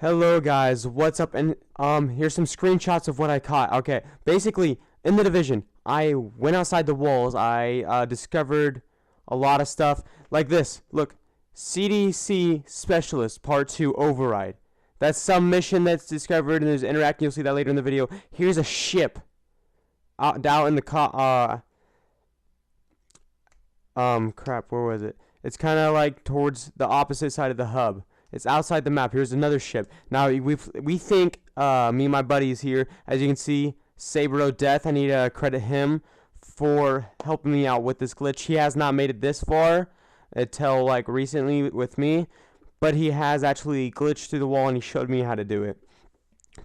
Hello guys, what's up? And here's some screenshots of what I caught. Okay, basically in the division, I went outside the walls. I discovered a lot of stuff like this. Look, CDC Specialist Part 2 Override. That's some mission that's discovered, and there's interacting. You'll see that later in the video. Here's a ship out in the crap. Where was it? It's kind of like towards the opposite side of the hub. It's outside the map. Here's another ship. Now we think me and my buddies here, as you can see, Saber Death. I need to credit him for helping me out with this glitch. He has not made it this far until like recently with me, but he has actually glitched through the wall and he showed me how to do it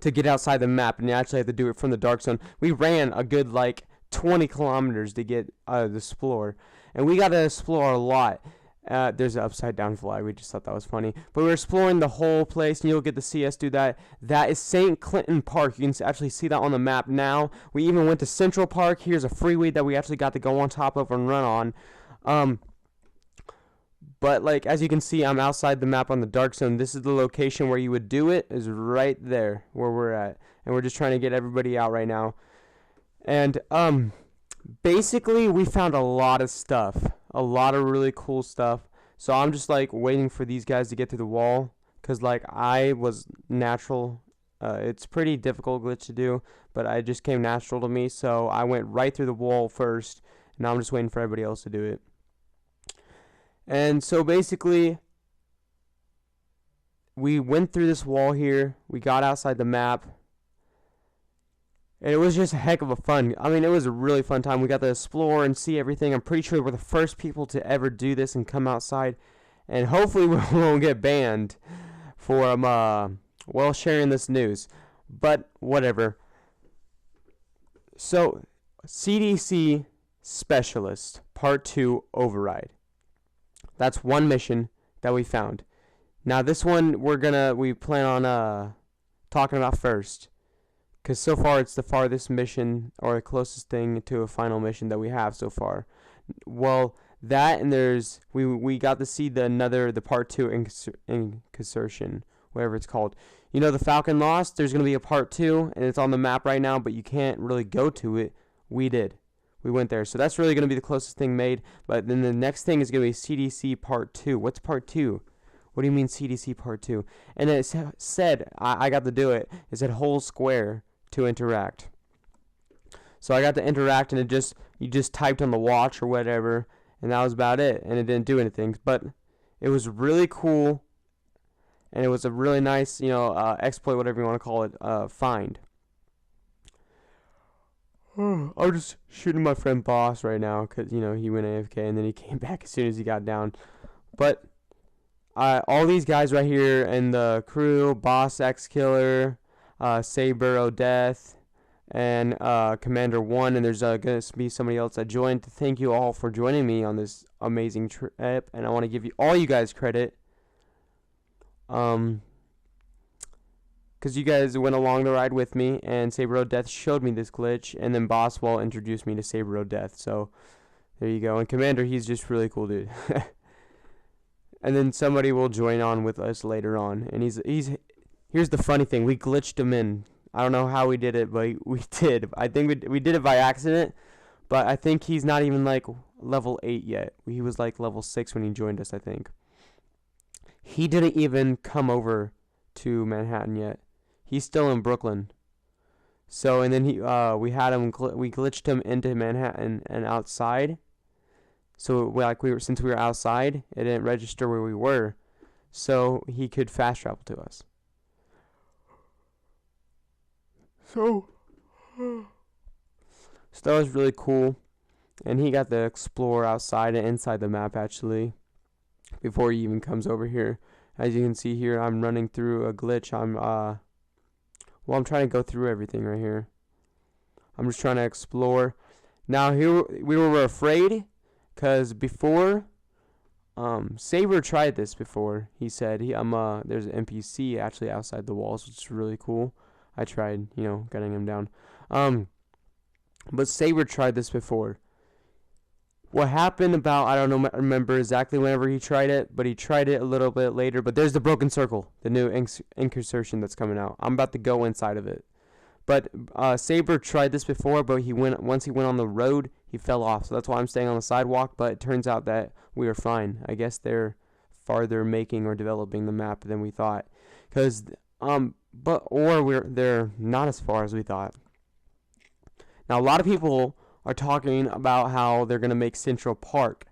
to get outside the map, and you actually have to do it from the dark zone. We ran a good like 20 kilometers to get the explore, and we got to explore a lot. There's an upside down flag. We just thought that was funny. But we're exploring the whole place, and you'll get to see us do that. That is St. Clinton Park. You can actually see that on the map now. We even went to Central Park. Here's a freeway that we actually got to go on top of and run on. But like as you can see, I'm outside the map on the dark zone. This is the location where you would do it. Is right there where we're at, and we're just trying to get everybody out right now. And basically we found a lot of stuff. A lot of really cool stuff. So I'm just like waiting for these guys to get through the wall, because like I was natural. It's pretty difficult glitch to do, but it just came natural to me, so I went right through the wall first. Now I'm just waiting for everybody else to do it. And so basically we went through this wall here, we got outside the map, and it was just a heck of a fun. I mean, it was a really fun time. We got to explore and see everything. I'm pretty sure we're the first people to ever do this and come outside. And hopefully we won't get banned for well, sharing this news. But whatever. So, CDC Specialist Part 2 Override. That's one mission that we found. Now this one we plan on talking about first, because so far it's the farthest mission, or the closest thing to a final mission that we have so far. Well, that, and there's we got to see the part 2 insertion, whatever it's called. You know, the Falcon Lost, there's going to be a part 2, and it's on the map right now, but you can't really go to it. We did. We went there. So that's really going to be the closest thing made. But then the next thing is going to be CDC Part 2. What's Part 2? What do you mean CDC Part 2? And it said, I got to do it, it said whole square to interact. So I got to interact, and you just typed on the watch or whatever, and that was about it, and it didn't do anything. But it was really cool, and it was a really nice, exploit, whatever you want to call it, find. I'm just shooting my friend Boss right now, because he went AFK and then he came back as soon as he got down. But all these guys right here and the crew, Boss X Killer, Saber Death, and Commander 1, and there's going to be somebody else that joined. Thank you all for joining me on this amazing trip, and I want to give all you guys credit, because you guys went along the ride with me, and Saber Death showed me this glitch, and then Bosswell introduced me to Saber Death. So there you go. And Commander, he's just really cool, dude. And then somebody will join on with us later on, and here's the funny thing: we glitched him in. I don't know how we did it, but we did. I think we did it by accident, but I think he's not even like level 8 yet. He was like level 6 when he joined us, I think. He didn't even come over to Manhattan yet. He's still in Brooklyn. So, and then we glitched him into Manhattan and outside. So since we were outside, it didn't register where we were, so he could fast travel to us. So that was really cool, and he got to explore outside and inside the map actually before he even comes over here. As you can see here, I'm running through a glitch. I'm trying to go through everything right here. I'm just trying to explore. Now here we were afraid, because before Saber tried this before. He said there's an NPC actually outside the walls, which is really cool. I tried, getting him down. But Saber tried this before. what happened about, I don't know, remember exactly whenever he tried it, but he tried it a little bit later. But there's the broken circle, the new insertion that's coming out. I'm about to go inside of it. But Saber tried this before, but once he went on the road, he fell off. So that's why I'm staying on the sidewalk. But it turns out that we are fine. I guess they're farther making or developing the map than we thought. They're not as far as we thought. Now a lot of people are talking about how they're going to make Central Park.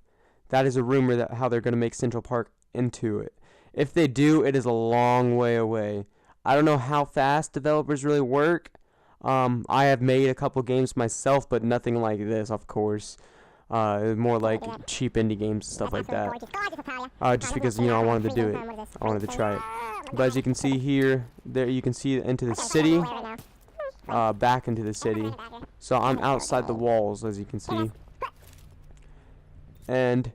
That is a rumor that how they're going to make Central Park into it. If they do, it is a long way away. I don't know how fast developers really work. I have made a couple games myself, but nothing like this, of course. More like cheap indie games and stuff like that. Just because, I wanted to do it. I wanted to try it. But as you can see here, there you can see into the city. Back into the city. So I'm outside the walls, as you can see. But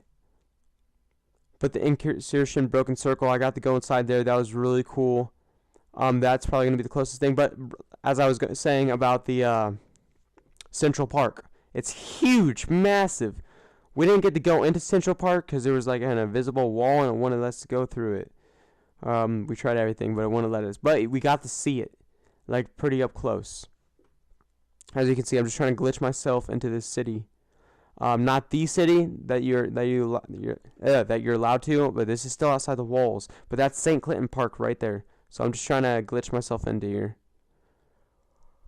the insertion broken circle, I got to go inside there. That was really cool. That's probably going to be the closest thing. But as I was saying about the Central Park, it's huge, massive. We didn't get to go into Central Park because there was like an invisible wall and it wouldn't let us go through it. We tried everything, but it wouldn't let us. But we got to see it, like pretty up close. As you can see, I'm just trying to glitch myself into this city. Not the city that you're allowed to, but this is still outside the walls. But that's St. Clinton Park right there. So I'm just trying to glitch myself into here.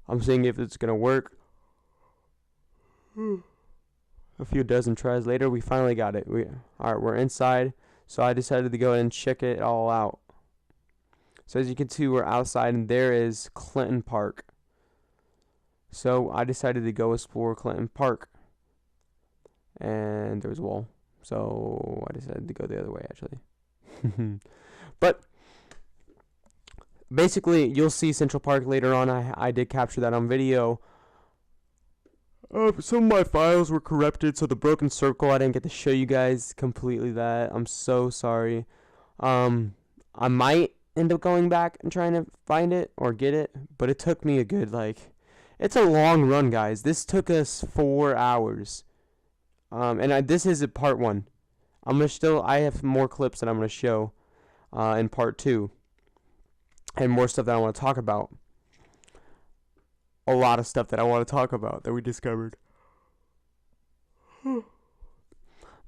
I'm seeing if it's gonna work. A few dozen tries later, we finally got it. Alright, we're inside. So I decided to go ahead and check it all out. So as you can see, we're outside, and there is Clinton Park. So I decided to go explore Clinton Park. And there was a wall. So I decided to go the other way, actually. But basically, you'll see Central Park later on. I did capture that on video. Some of my files were corrupted, so the broken circle, I didn't get to show you guys completely that. I'm so sorry. I might end up going back and trying to find it or get it, but it took me a good, it's a long run, guys. This took us 4 hours. This is part 1. I have more clips that I'm going to show in part 2. And more stuff that I want to talk about. A lot of stuff that I want to talk about that we discovered.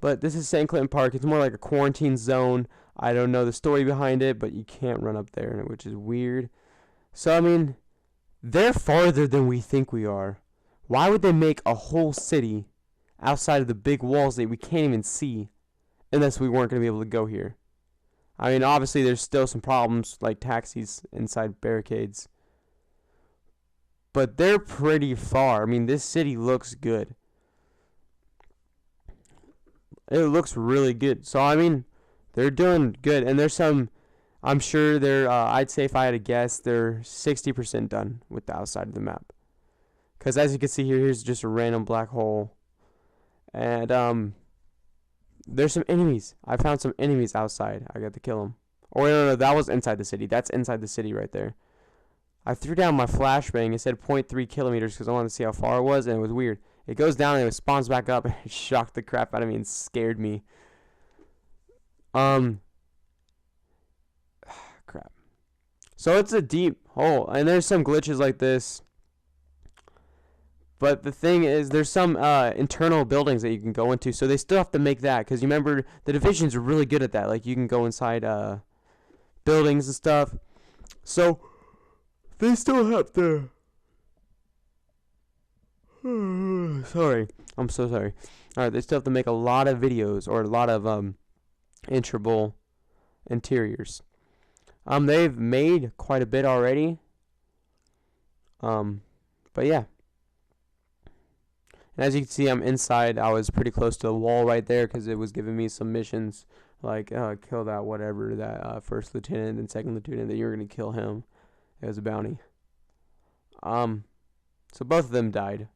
But this is St. Clinton Park. It's more like a quarantine zone. I don't know the story behind it, but you can't run up there, which is weird. So, they're farther than we think we are. Why would they make a whole city outside of the big walls that we can't even see unless we weren't going to be able to go here? Obviously there's still some problems like taxis inside barricades. But they're pretty far. This city looks good. It looks really good. So, they're doing good. And there's some, I'm sure they're, I'd say if I had to guess, they're 60% done with the outside of the map. Because as you can see here, here's just a random black hole. And, there's some enemies. I found some enemies outside. I got to kill them. Oh, no, that was inside the city. That's inside the city right there. I threw down my flashbang. It said 0.3 kilometers because I wanted to see how far it was, and it was weird. It goes down and it spawns back up, and it shocked the crap out of me and scared me. Crap. So it's a deep hole, and there's some glitches like this. But the thing is, there's some internal buildings that you can go into, so they still have to make that, because you remember, the Divisions are really good at that. Like, you can go inside buildings and stuff. So they still have to... sorry. I'm so sorry. Alright, they still have to make a lot of videos, or a lot of intrable interiors. They've made quite a bit already. But yeah. And as you can see, I'm inside. I was pretty close to the wall right there because it was giving me some missions. Like, kill that whatever, that first lieutenant and second lieutenant, that you were going to kill him. It was a bounty. So both of them died.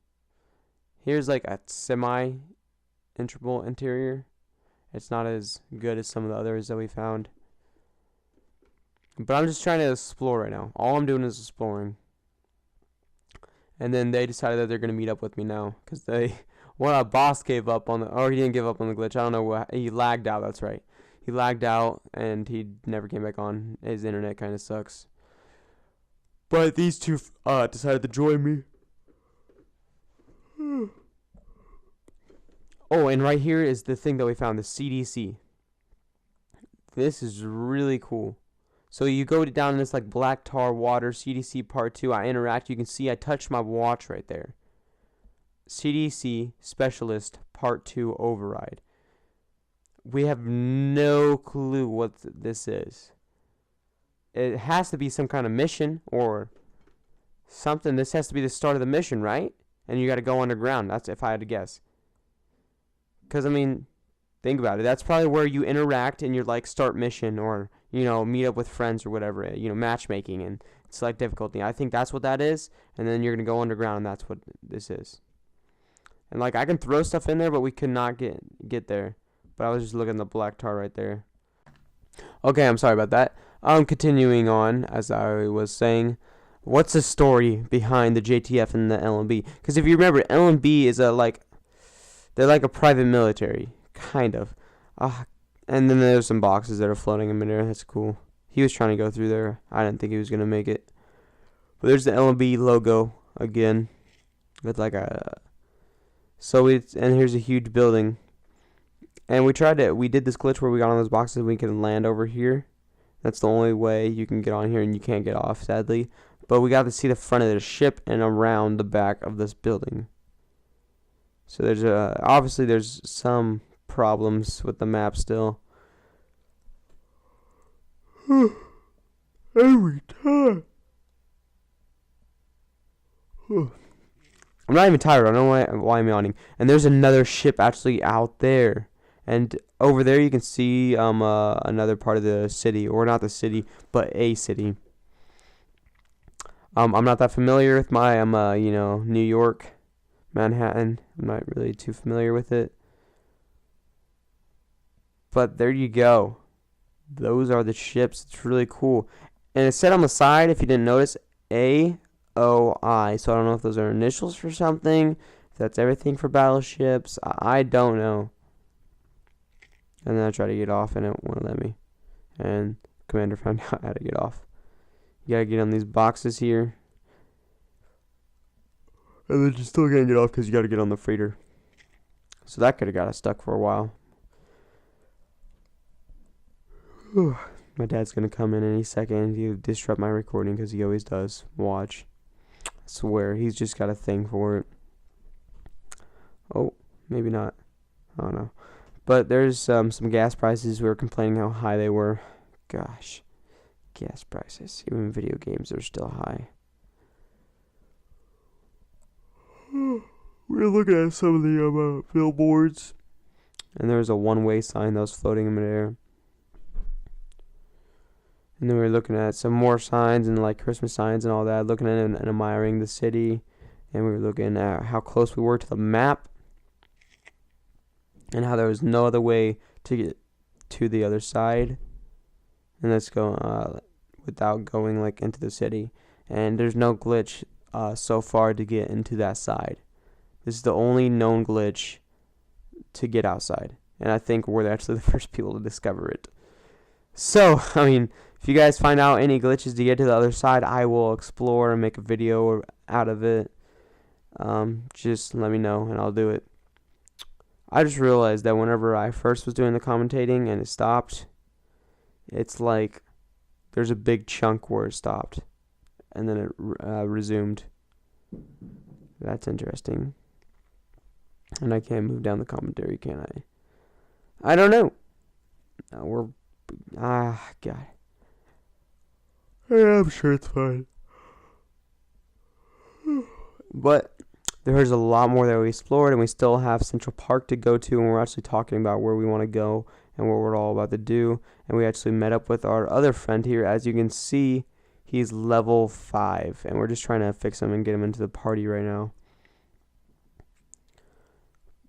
Here's like a semi-intrable interior. It's not as good as some of the others that we found. But I'm just trying to explore right now. All I'm doing is exploring. And then they decided that they're going to meet up with me now, because they Well, our boss gave up on the, or he didn't give up on the glitch. I don't know what, he lagged out, that's right. He lagged out, and he never came back on. His internet kind of sucks. But these two decided to join me. Oh, and right here is the thing that we found, the CDC. This is really cool. So you go down in this like black tar water, CDC part 2. I interact. You can see I touched my watch right there. CDC Specialist Part 2 Override. We have no clue what this is. It has to be some kind of mission or something. This has to be the start of the mission, right? And you got to go underground. That's if I had to guess. Because, I mean, think about it. That's probably where you interact in your, like, start mission or, you know, meet up with friends or whatever. You know, matchmaking and select difficulty. I think that's what that is. And then you're going to go underground, and that's what this is. And, like, I can throw stuff in there, but we could not get there. But I was just looking at the black tar right there. Okay, I'm sorry about that. Continuing on, as I was saying, what's the story behind the JTF and the LMB? Because if you remember, LMB is they're like a private military, kind of. And then there's some boxes that are floating in midair. That's cool. He was trying to go through there. I didn't think he was going to make it. But there's the LMB logo again. With like a... and here's a huge building. And we did this glitch where we got on those boxes and we can land over here. That's the only way you can get on here, and you can't get off, sadly. But we got to see the front of the ship and around the back of this building. So there's obviously there's some problems with the map still. Every time. I'm not even tired. I don't know why I'm yawning. And there's another ship actually out there. And over there you can see another part of the city, or not the city, but a city. I'm not that familiar with my New York, Manhattan. I'm not really too familiar with it. But there you go. Those are the ships. It's really cool. And it said on the side, if you didn't notice, AOI. So I don't know if those are initials for something. If that's everything for battleships. I don't know. And then I tried to get off and it wouldn't let me. And Commander found out how to get off. You gotta get on these boxes here. And then you still can't get off because you gotta get on the freighter. So that could have got us stuck for a while. My dad's gonna come in any second. He'll disrupt my recording because he always does. Watch. I swear, he's just got a thing for it. Oh, maybe not. I don't know. But there's some gas prices. We were complaining how high they were. Gosh. Gas prices. Even in video games, they're still high. We were looking at some of the billboards. And there was a one-way sign that was floating in midair. And then we were looking at some more signs and like Christmas signs and all that. Looking at it and admiring the city. And we were looking at how close we were to the map. And how there was no other way to get to the other side. And let's go without going like into the city. And there's no glitch so far to get into that side. This is the only known glitch to get outside. And I think we're actually the first people to discover it. So, I mean, if you guys find out any glitches to get to the other side, I will explore and make a video out of it. Just let me know and I'll do it. I just realized that whenever I first was doing the commentating and it stopped, it's like there's a big chunk where it stopped and then it resumed. That's interesting. And I can't move down the commentary, can I? I don't know. God. Yeah, I'm sure it's fine. But there's a lot more that we explored, and we still have Central Park to go to, and we're actually talking about where we want to go and what we're all about to do. And we actually met up with our other friend here. As you can see, he's level 5, and we're just trying to fix him and get him into the party right now.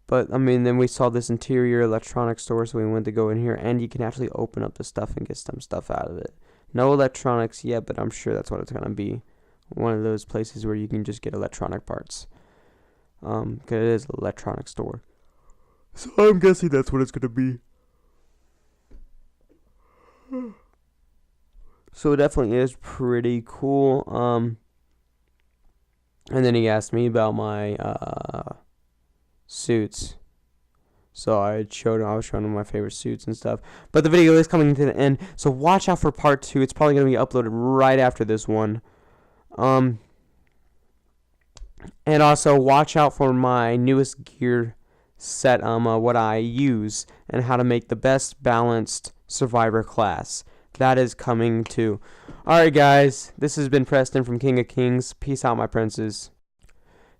But, I mean, then we saw this interior electronics store, so we went to go in here, and you can actually open up the stuff and get some stuff out of it. No electronics yet, but I'm sure that's what it's going to be. One of those places where you can just get electronic parts. Because it is an electronics store. So I'm guessing that's what it's gonna be. So it definitely is pretty cool. And then he asked me about my suits. So I was showing him my favorite suits and stuff. But the video is coming to the end, so watch out for part 2. It's probably gonna be uploaded right after this one. And also watch out for my newest gear set, what I use and how to make the best balanced survivor class. That is coming too. Alright guys, this has been Preston from King of Kings. Peace out, my princes.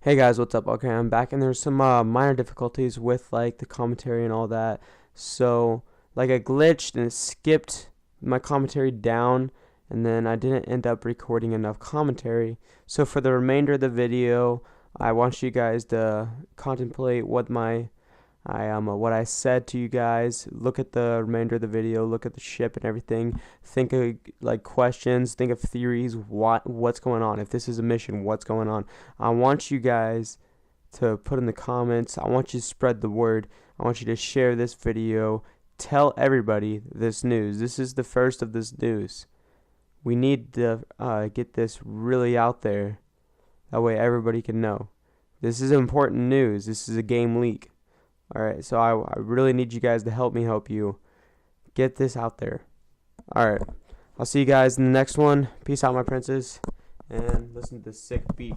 Hey guys, what's up? Okay, I'm back, and there's some minor difficulties with like the commentary and all that. So like I glitched and it skipped my commentary down, and then I didn't end up recording enough commentary. So for the remainder of the video, I want you guys to contemplate what what I said to you guys. Look at the remainder of the video, look at the ship and everything. Think of like questions, think of theories, what's going on. If this is a mission, what's going on? I want you guys to put in the comments. I want you to spread the word. I want you to share this video. Tell everybody this news. This is the first of this news. We need to get this really out there. That way everybody can know. This is important news. This is a game leak. Alright, so I really need you guys to help me help you get this out there. Alright, I'll see you guys in the next one. Peace out, my princes. And listen to this sick beat.